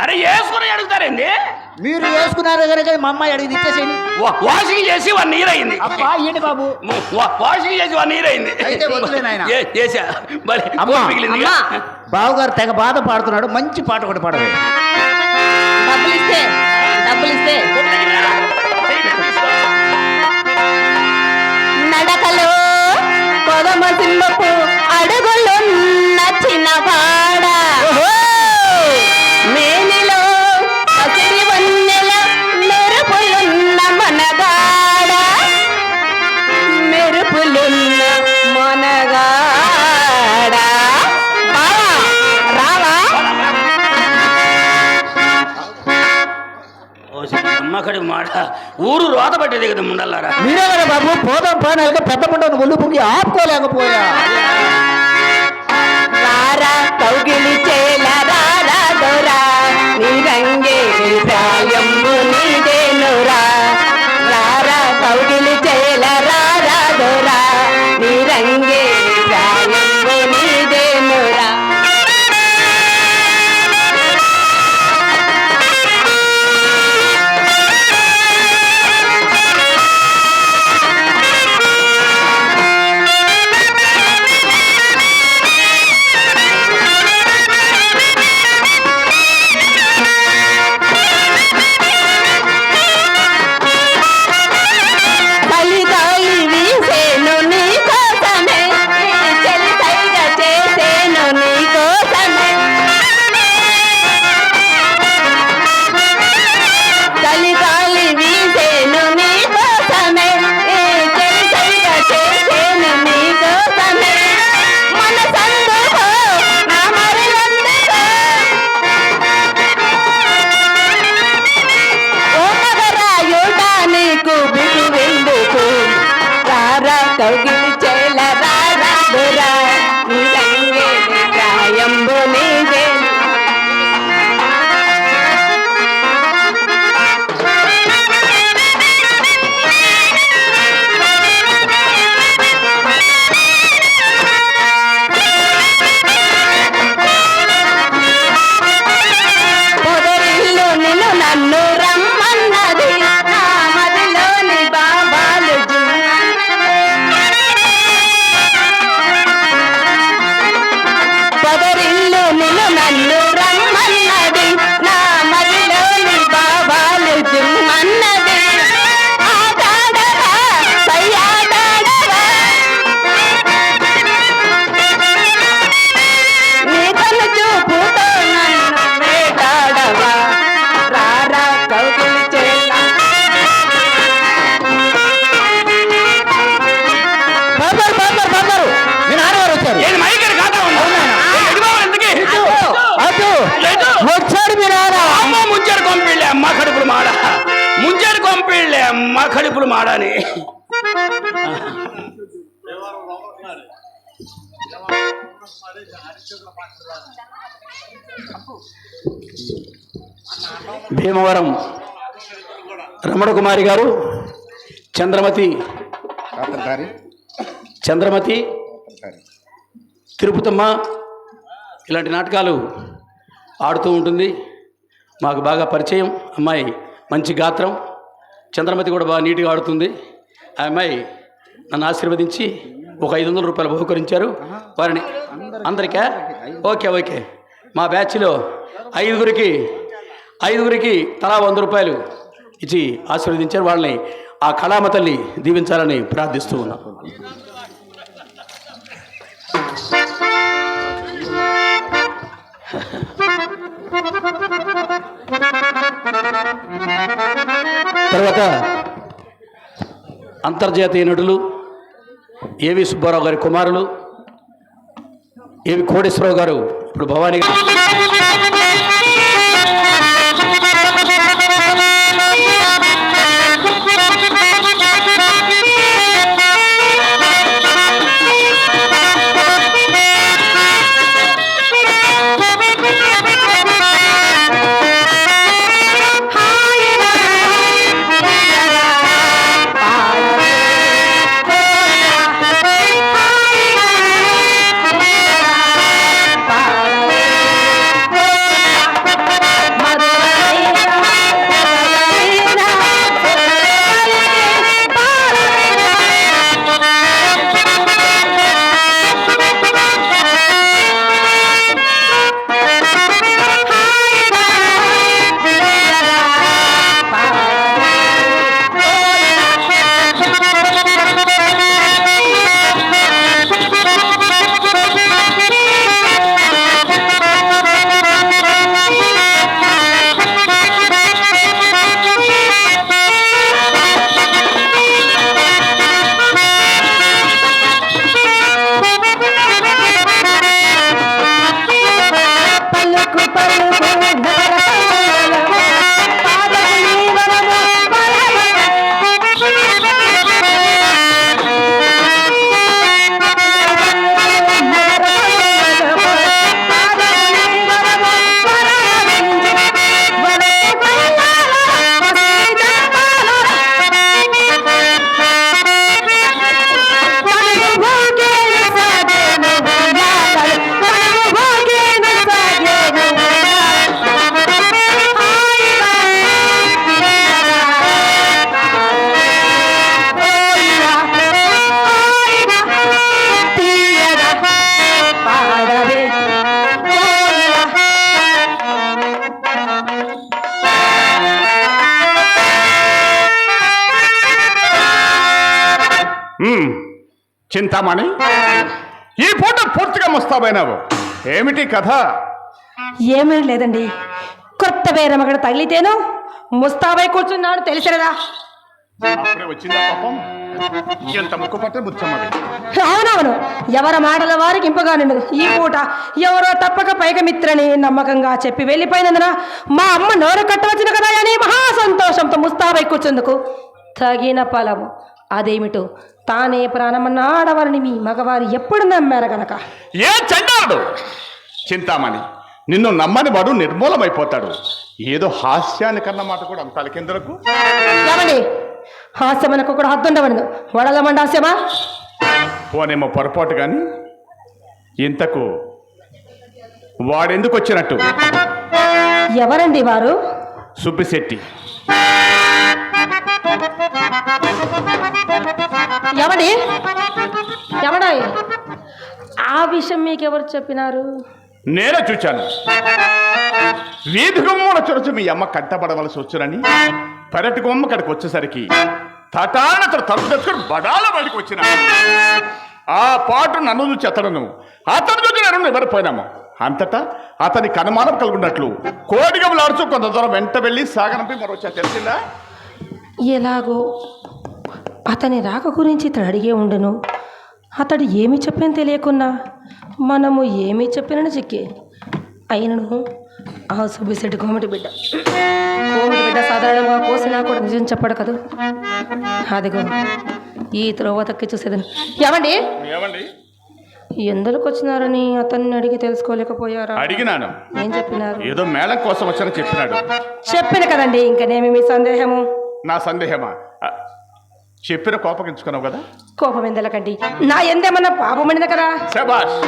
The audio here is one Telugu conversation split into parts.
అరే వేసుకుని అడుగుతారండి. మీరు వేసుకున్నారు కనుక మా అమ్మాయి అడిగి ఇచ్చేసేయండి. వాషింగ్ చేసి 1 year అయింది. అబ్బా ఏంటి బాబు, వాషింగ్ చేసి 1 year అయింది. అయితే వద్దులే నాయనా. చేసా మరి మిగిలింది. బావగారు తెగ బాధ పాడుతున్నాడు, మంచి పాట ఒకటి పాడవే. డబ్బులు ఇస్తే నడకలో కొదమ సింహపు అడుగులున్న చిన్నవాడ, మేనిలో పసిడి వన్నెల మెరుపులున్న మనగాడ, మెరుపులున్న మనగాడ. రావా అమ్మకడి మాట ఊరు రోత పట్టేది కదా ముండల్లారా. మీరే కదా బాబు, పోదాం పానాలుగా పెద్ద పంటను ఒళ్ళు పొంగి ఆపుకోలేకపోయా. రారా కౌగిలి చేల రారా దొరా, నీ రంగే ప్రాయంబు నీదేనురా. రారా కౌగిలి చేల రారా దొరా, నీ రంగే ప్రాయంబు నీదేనురా. కౌగిలి చేల రారా దొరా, నీ రంగే ప్రాయంబు నీదే. పొదరిల్లు నిన్ను నన్ను రమ్మన్నది, నా మదిలోని బాబాలు పొదరిల్లు నిన్ను నన్ను రమ్మన్నది, నా మదిలోని బాబాలు జుమ్మన్నది. ఆటాడరా సయ్యాటాడరా, నీ కన్ను చూపుతో నన్ను వేటాడవా. రారా కౌగిలి చేల. బాబారు బాబారు బాబారు, మీ నాన్నగారు వచ్చారు. ఏది మైకడి కాదా ఉన్నా అటు వచ్చాడు మీ నాన్న. అమ్మ ముంచాడు కొంపిళ్ళే అమ్మ కడుపులు మాడ, ముంచాడు కొంపిళ్ళే అమ్మ కడుపులు మాడని. భీమవరం రమణకుమారి గారు, చంద్రమతి, తిరుపతమ్మ ఇలాంటి నాటకాలు ఆడుతూ ఉంటుంది. మాకు బాగా పరిచయం. అమ్మాయి మంచి గాత్రం, చంద్రమతి కూడా బాగా నీట్గా ఆడుతుంది. ఆ అమ్మాయి నన్ను ఆశీర్వదించి ఒక 500 రూపాయలు బహుకరించారు. వారిని అందరికా ఓకే మా బ్యాచ్లో ఐదుగురికి తలా 100 రూపాయలు ఇచ్చి ఆశీర్వదించారు. వాళ్ళని ఆ కళామ తల్లి దీవించాలని ప్రార్థిస్తూ ఉన్నాం. తర్వాత అంతర్జాతీయ నటులు ఏవి సుబ్బారావు గారి కుమారులు ఏవి కోటేశ్వరరావు గారు ఇప్పుడు భవానీ పాడవే చింతామణి, ఈ పూట పూర్తిగా ముస్తాబైనావు. ఏమిటి కథ? ఏమీ లేదండి, కొత్త వేరమగడ తగిలితేను ముస్తాబై కూర్చున్నాడు తెలిసిరదా. అప్పుడే వచ్చిందా పాపం? ఎంత ముక్కు పట్టే బుచ్చమ్మది. అవునవును, ఎవరి మాటల వారికి ఇంపగా నిండు. ఈ పూట ఎవరో తప్పక పైకమిత్రని నమ్మకంగా చెప్పి వెళ్ళిపోయినందున మా అమ్మ నోరు కట్టవచ్చిన కదా అని మహా సంతోషంతో ముస్తాబై కూర్చుందుకు తగిన ఫలము అదేమిటో తానే ప్రాణమన్న ఆడవారిని మీ మగవారు ఎప్పుడు నమ్మారు గనక. ఏ చండాడు చింతామణి, నిన్ను నమ్మని వాడు నిర్మూలమైపోతాడు. ఏదో హాస్యానికన్న మాట కూడా అంత తలకిందులకు. ఏమండి, హాస్యమనకు కూడా హద్దుండవను. వడలమండి హాస్యమా? పోనేమో పొరపాటు కానీ ఇంతకు వాడెందుకు వచ్చినట్టు? ఎవరండి వారు? సుబ్బిశెట్టి. ఎవడి ఎవడాయి? ఆ విషయం మీకెవరు చెప్పినారు? నేనే చూచాను. వీధి గుమ్మల చురచు మీ అమ్మ కంటపడవలసి వచ్చునని పెరటి గుమ్మ కడికి వచ్చేసరికి తటానతడు తలుపు తెచ్చుకొని బడాల బయటకు వచ్చిన ఆ పాటు నన్ను చూచి అతడును అతను చూచి నేను నిబడిపోయినాము. అంతటా అతని కనుమానం కలుగున్నట్లు కోడిగములు అరుచు కొంత దూరం వెంట వెళ్ళి సాగనంపి మరొచ్చా. తెలిసిందా? ఎలాగో అతని రాక గురించి ఇతడు అడిగే ఉండును. అతడు ఏమి చెప్పని తెలియకున్నా మనము ఏమి చెప్పినని చిక్కి అయినను ఆ సుబ్బిశెట్టి కోమటి బిడ్డ సాధారణంగా కోసినా కూడా నిజం చెప్పడు కదూ. అదిగో ఈ త్రోవతక్కి చూసేదని. ఏమండి ఏమండి ఎందుకు వచ్చినారని అతన్ని అడిగి తెలుసుకోలేకపోయారా? అడిగినాను. ఏం చెప్పినారు? ఏదో మేళం కోసం వచ్చారని చెప్పినాడు. చెప్పిన కదండి, ఇంకనేమి మీ సందేహము? నా సందేహమా? చెప్పిన కోపగించుకున్నావు కదా. కోపం ఎందుకండి? నా ఎందేమన్నా పాపమనింది కదా. శబాష్,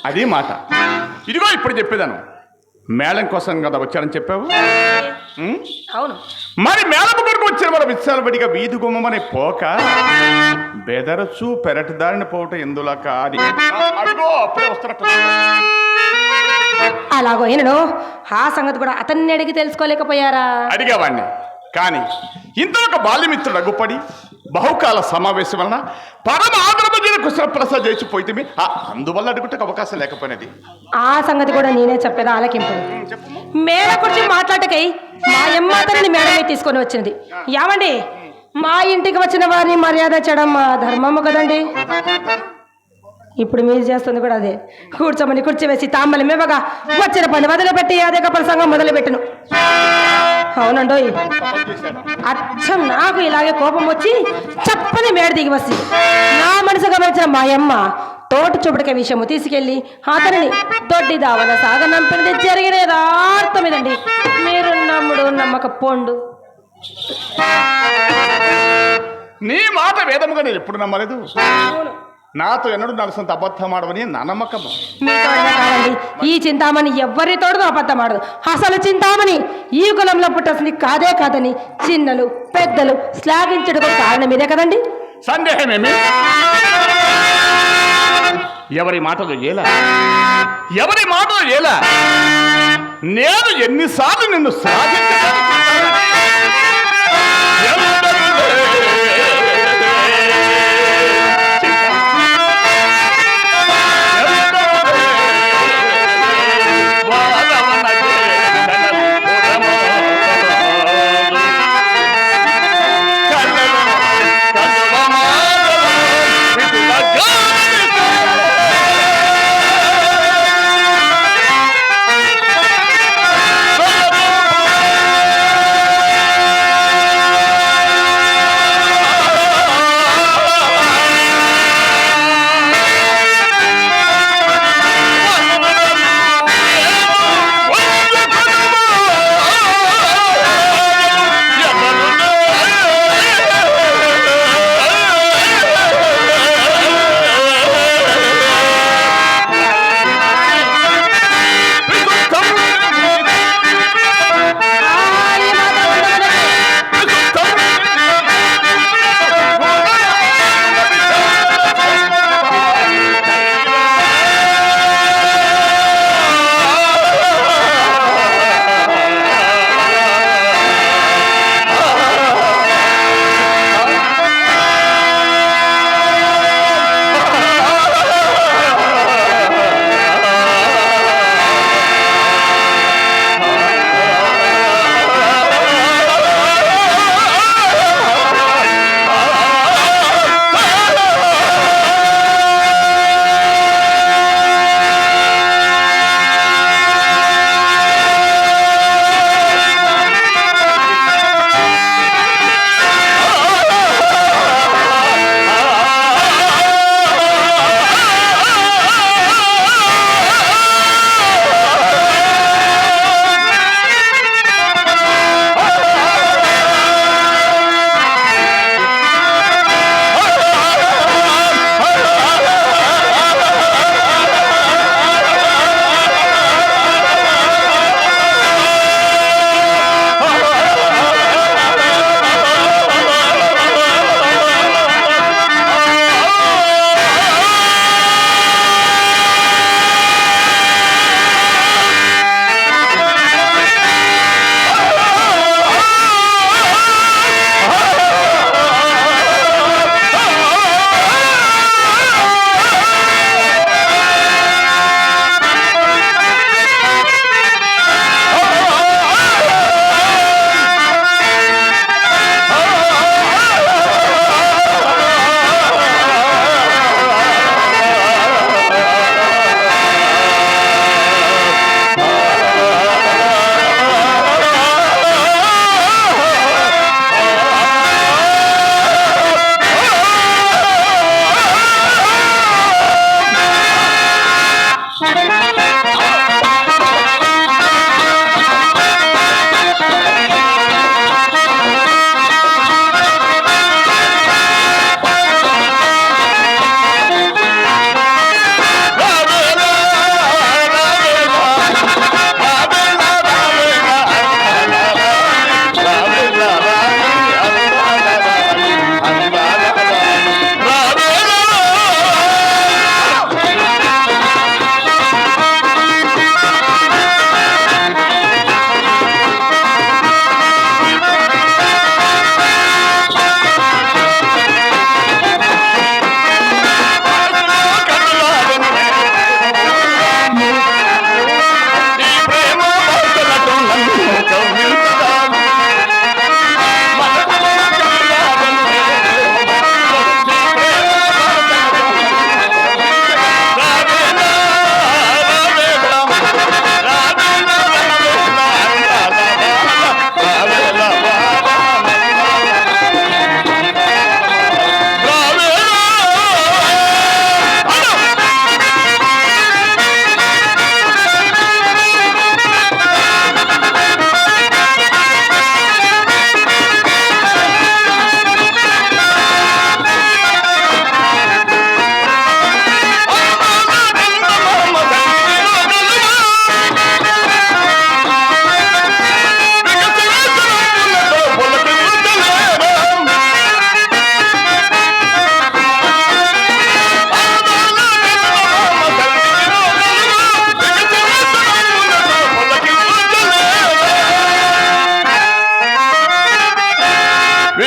అది మాట. ఇదిగో ఇప్పుడు చెప్పేదాను. మేళం కోసం కదా వచ్చారని చెప్పావు. అవును, మరి మేళం కొరకు వచ్చిన మన విశాలపడిగా వీధి గుమ్మమని పోక బెదరచు పెరటి దారిని పోవటం ఎందులా కాది. అదిగో అప్పుడే వస్తున్నట్టు. అలాగో ఏనను ఆ సంగతి కూడా అతన్ని అడిగి తెలుసుకోలేకపోయారా? అడిగేవాడిని కానీ ఇంతలో ఒక బాల్యమిత్రుడు అగ్గుపడి బహుకాల సమావేశం వలన పరమ ఆదరణ కుశల ప్రసాద్ చేసిపోతే అందువల్ల అడుగుటకు అవకాశం లేకపోయినది. ఆ సంగతి కూడా నేనే చెప్పేదా ఆలకింపు. మేడ గురించి మాట్లాడకై మా అమ్మాతని మేడమే తీసుకొని వచ్చింది. ఏమండి, మా ఇంటికి వచ్చిన వారిని మర్యాద చేయడం మా ధర్మము కదండి. ఇప్పుడు మీరు చేస్తుంది కూడా అదే. కూర్చోమని కుర్చీ వేసి తామ్మలు మేవగా వచ్చిన పని వదిలిపెట్టి అదే ప్రసంగం మొదలుపెట్టును. అవునండో, అచ్చం నాకు ఇలాగే కోపం వచ్చి చెప్పని మేడ దిగి వచ్చి నా మనసు గమనించిన మా అమ్మ తోట చూపుడికే విషయము తీసుకెళ్లి అతనిని దొడ్డి దావన సాగనంపినది జరిగిన యథార్థం ఇదండి. మీరు నమ్ముడు నమ్మకపోండు. నీ మాట వేదముగా నేను ఎప్పుడు నమ్మలేదు. నాతో ఎన్నడూ నలసంత అబద్ధం ఆడవని నా నమ్మకము. ఈ చింతామణి ఎవరితోడు అబద్ధం ఆడదు. అసలు చింతామణి ఈ కులంలో పుట్టాల్సింది కాదే కాదని చిన్నలు పెద్దలు శ్లాఘించడం కారణం ఇదే కదండి. సందేహమేమి? ఎవరి మాటలు ఏలా నేను ఎన్నిసార్లు నిన్ను సాధించాను.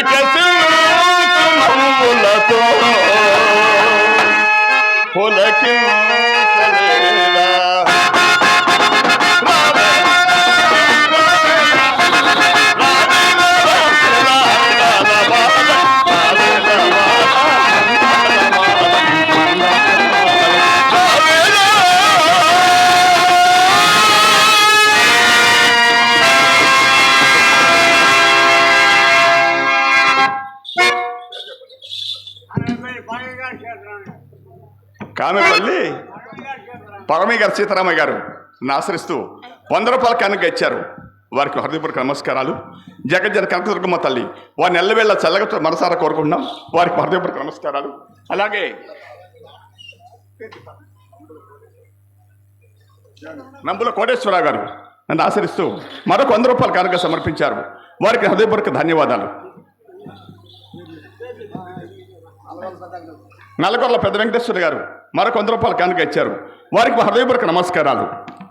వికసించు నవ్వులతో పులకించలేదా కామెపల్లి పరమయ్య గారు సీతారామయ్య గారు ఆశ్రయిస్తూ 100 రూపాయల కానుక ఇచ్చారు. వారికి హృదయపూర్వక నమస్కారాలు. జగజ్జన కనకదుర్గమ్మ తల్లి వారిని ఎల్లవేళ చల్లగా మనసారా కోరుకుంటున్నాం. వారికి హృదయపూర్వక నమస్కారాలు. అలాగే నంబుల కోటేశ్వరరావు గారు నన్ను ఆశ్రయిస్తూ మరొక 100 రూపాయల కానుక సమర్పించారు. వారికి హృదయపూర్వక ధన్యవాదాలు. నల్లగొర్ల పెద్ద వెంకటేశ్వర గారు మరొక 100 రూపాయల కానుక ఇచ్చారు. వారికి మా హృదయపూర్వక నమస్కారాలు.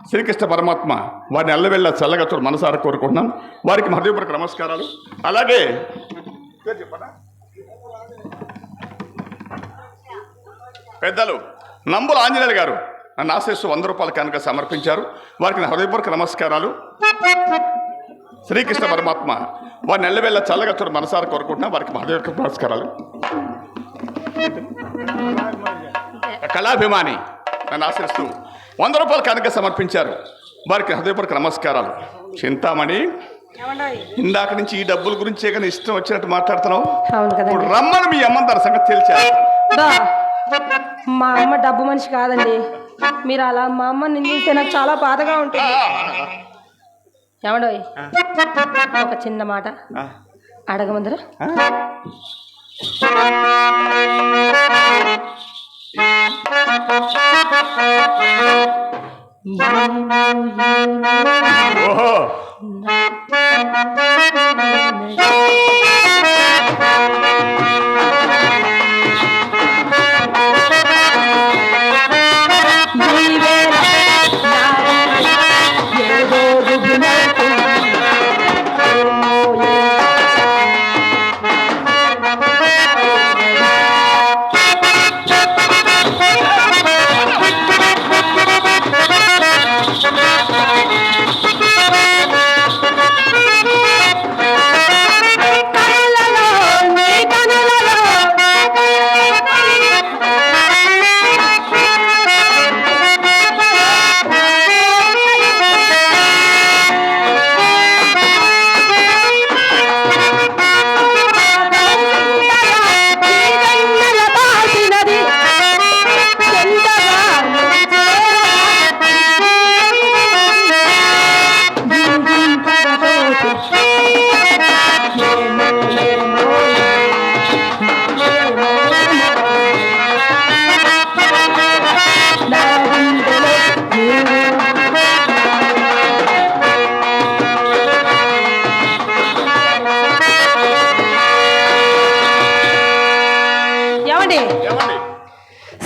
శ్రీకృష్ణ పరమాత్మ వారిని ఎల్లవెళ్ళ చల్లగా మనసారా కోరుకుంటున్నాం. వారికి మా హృదయపూర్వక నమస్కారాలు. అలాగే పెద్దలు నంబుల ఆంజనేయులు గారు నన్ను ఆశిస్తూ 100 రూపాయల కానుక సమర్పించారు. వారికి నా హృదయపూర్వక నమస్కారాలు. శ్రీకృష్ణ పరమాత్మ వారిని ఎల్లవెళ్ళ చల్లగా మనసారా కోరుకుంటున్నాం. వారికి మా హృదయపూర్వక నమస్కారాలు. కళాభిమాని నన్ను ఆశ్రయిస్తూ 100 రూపాయల కానుక సమర్పించారు. వారికి హృదయపూర్వక నమస్కారాలు. చింతామణి, ఇందాక నుంచి ఈ డబ్బుల గురించే కానీ ఇష్టం వచ్చినట్టు మాట్లాడుతున్నావు. ఇప్పుడు రమ్మని మీ అమ్మ దాని సంగతి తేల్చారు. మా అమ్మ డబ్బు మనిషి కాదండి. మీరు అలా మా అమ్మ నిందిస్తే నాకు చాలా బాధగా ఉంటుంది. ఏమండోయ్, ఒక చిన్న మాట అడగమందరా? ఓహో,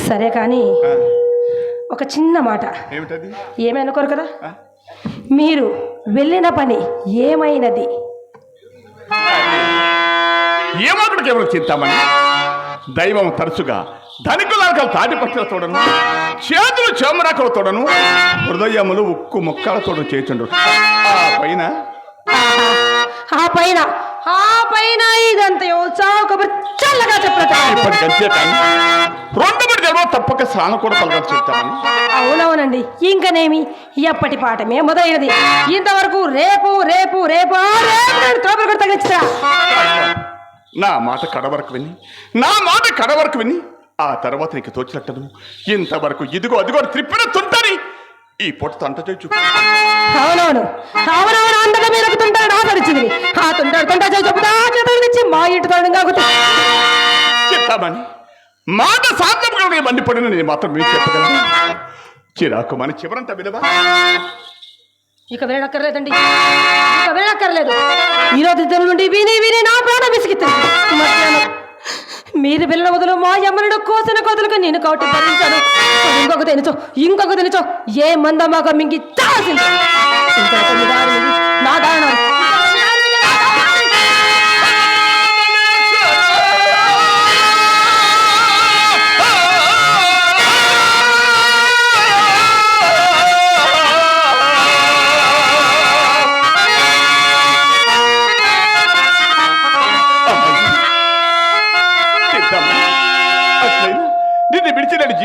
సరే కానీ ఒక చిన్న మాట. ఏమిటది? ఏమనుకోరు కదా, మీరు వెళ్ళిన పని ఏమైనది? ఏమొకటికి ఎవరు చింతామని దైవం తరచుగా ధనికులాకలు తాటిపక్షలతోడను, చేతులు చెమరాకలతోడను, హృదయములు ఉక్కు ముక్కలతోడు చేతుండు. ఆ పైన ఇదంతయో చావుకబరి చల్లగా చెప్పలేదు. ఇప్పటికంతే కానీ 2 జన్మలు తప్పక స్నానం కూడా పలకలు చెప్తామని. అవునవునండి, ఇంకనేమి ఎప్పటి పాఠమే మొదలైనది. ఇంతవరకు రేపు రేపు రేపు తగ్గించా. నా మాట కడవరకు విని ఆ తర్వాత నీకు తోచినట్టను ఇంతవరకు ఇదిగో అదిగో త్రిప్పిన తుంటని ఈ పొట్ట తంట చేయొచ్చు. అవునవును అంతగా మీరు తుంటాడు ఆదరించింది. ఆ తుంటాడు చెప్పుదా చేతులనిచ్చి మా ఇంటి తోడుగా చెప్తామని మాట సాధ్యంగా మండిపడిన నేను మాత్రం మీరు చెప్పగలను. చిరాకు మన చివరంతా వినవా? ఇక వెళ్ళక్కర్లేదండి, ఈరోజు ఇద్దరు నుండి విని నా ప్రాణం విసిగిస్తుంది. మీరు పిల్లల వదులు మా అమ్మనుడు కోసిన కోతలకు నేను కాబట్టి భరించాను. ఇంకొక తినచో ఏ మందమాగా మింగి చాల్సింది. నా దారుణం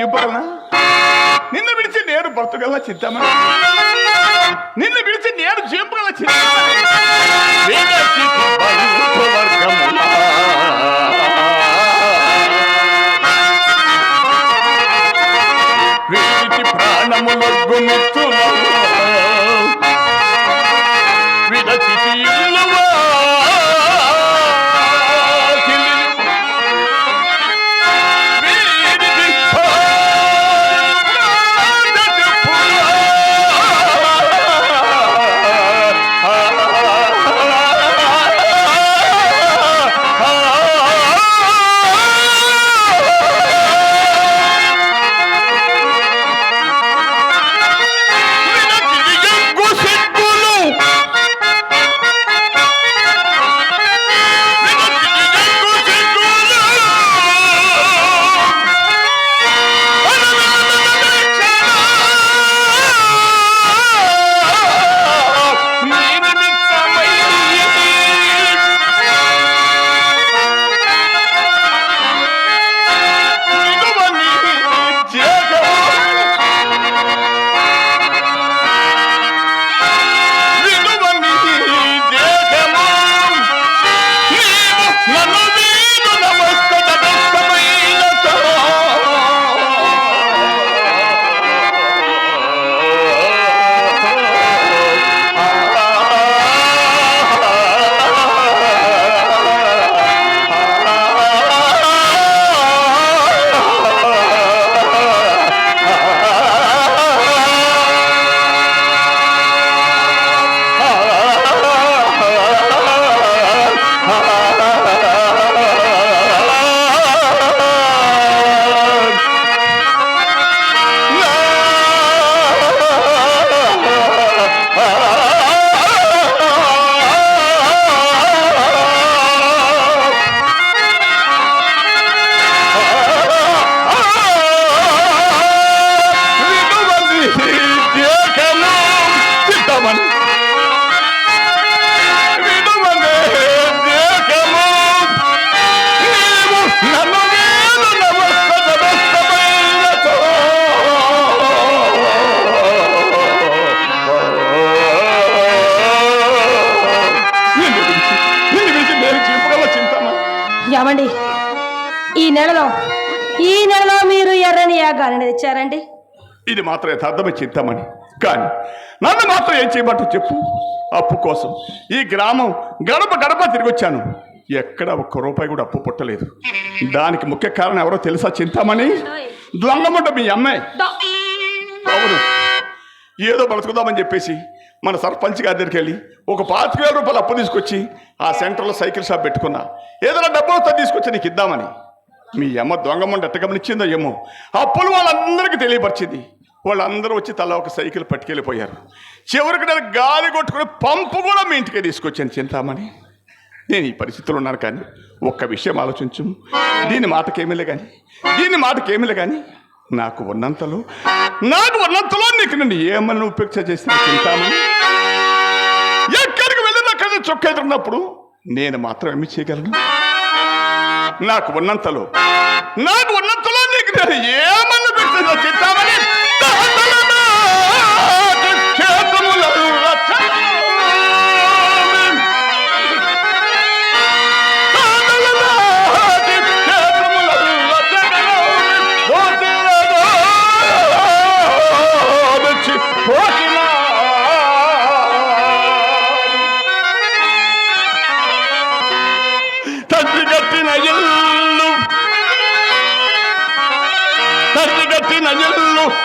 జీవపడనా? నిన్ను విడిచి నేను బ్రతుకల్లా చిద్దామని, నిన్ను విడిచి నేను జీవపగల విడిచి ప్రాణములొగ్గునిచ్చు విడచి ఇల్లువా ఏమండి, ఈ నెలలో మీరు ఎర్రని యాగాన్ని తెచ్చారండి. ఇది మాత్రం యథార్థమే చింతామణి. కానీ నన్ను మాత్రం ఏం చేయమంటూ చెప్పు. అప్పు కోసం ఈ గ్రామం గడప గడప తిరిగొచ్చాను. ఎక్కడ ఒక్క రూపాయి కూడా అప్పు పుట్టలేదు. దానికి ముఖ్య కారణం ఎవరో తెలుసా చింతామణి? దొంగముంట మీ అమ్మాయి. అవును, ఏదో బ్రతుకుదామని చెప్పేసి మన సర్పంచ్ గారి దగ్గరికి వెళ్ళి ఒక 25,000 రూపాయలు అప్పు తీసుకొచ్చి ఆ సెంటర్లో సైకిల్ షాప్ పెట్టుకున్నా. ఏదైనా డబ్బు వస్తే తీసుకొచ్చి నీకు ఇద్దామని. మీ అమ్మ దొంగముండ ఎట్ట గమనిచ్చిందో ఏమో, అప్పులు వాళ్ళందరికీ తెలియపరిచింది. వాళ్ళందరూ వచ్చి తల ఒక సైకిల్ పట్టుకెళ్ళిపోయారు. చివరికి నేను గాలి కొట్టుకుని పంపు కూడా మీ ఇంటికే తీసుకొచ్చాను చింతామణి. నేను ఈ పరిస్థితులు ఉన్నాను. కానీ ఒక్క విషయం ఆలోచించు. దీని మాటకేమిలే కానీ నాకు ఉన్నంతలో నీకు నన్ను ఏమని ఉపేక్ష చేసిన చింతామణి. ఎక్కడికి వెళ్ళినా అక్కడ చొక్క ఎదురున్నప్పుడు నేను మాత్రం ఏమి చేయగలను? నాకు ఉన్నంతలో నీకు నేను ఏమని ఉపేక్ష చింతామణి.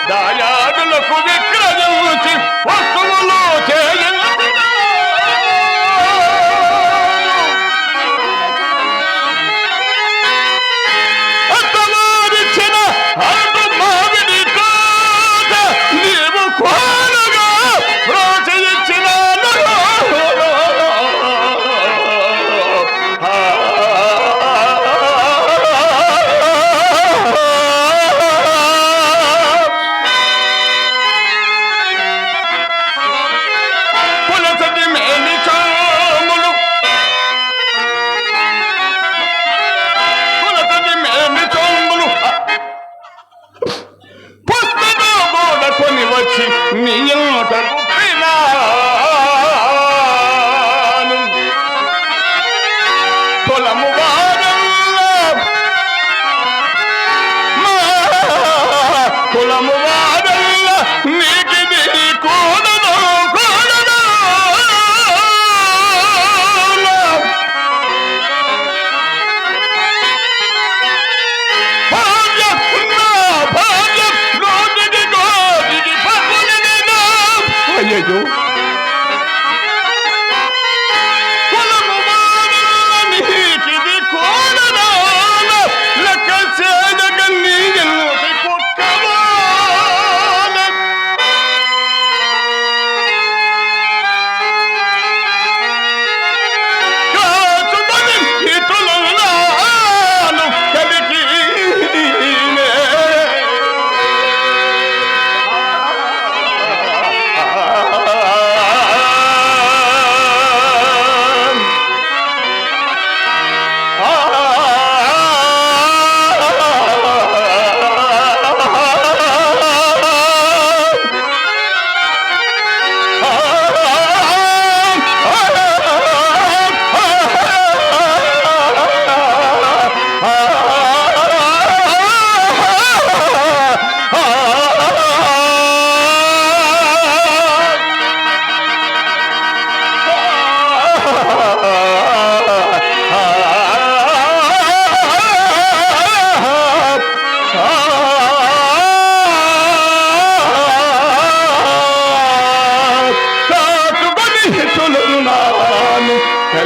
దాయాదులకు విక్రయించి వస్తువులు చేయించిన అటు మావిడి తోట నీవు కోరగా ప్రోత్సహించిన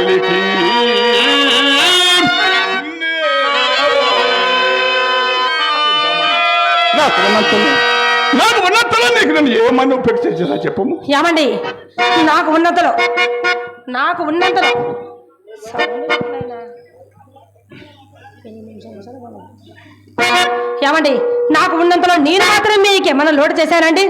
పలికి నాకు ఉన్నంతలో నీకు నేను ఏమని ఉపేక్షించినా చెప్పము. ఏమండి నాకు ఉన్నంతలో ఏమండి నాకు ఉన్నంతలో నేను మాత్రం మీకు ఏమన్నా లోటు చేశానండి?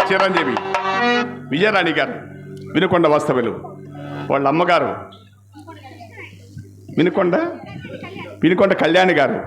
చిరంజీవి విజయరాణి గారు, వినుకొండ వాస్తవ్యులు, వాళ్ళ అమ్మగారు వినుకొండ కళ్యాణి గారు,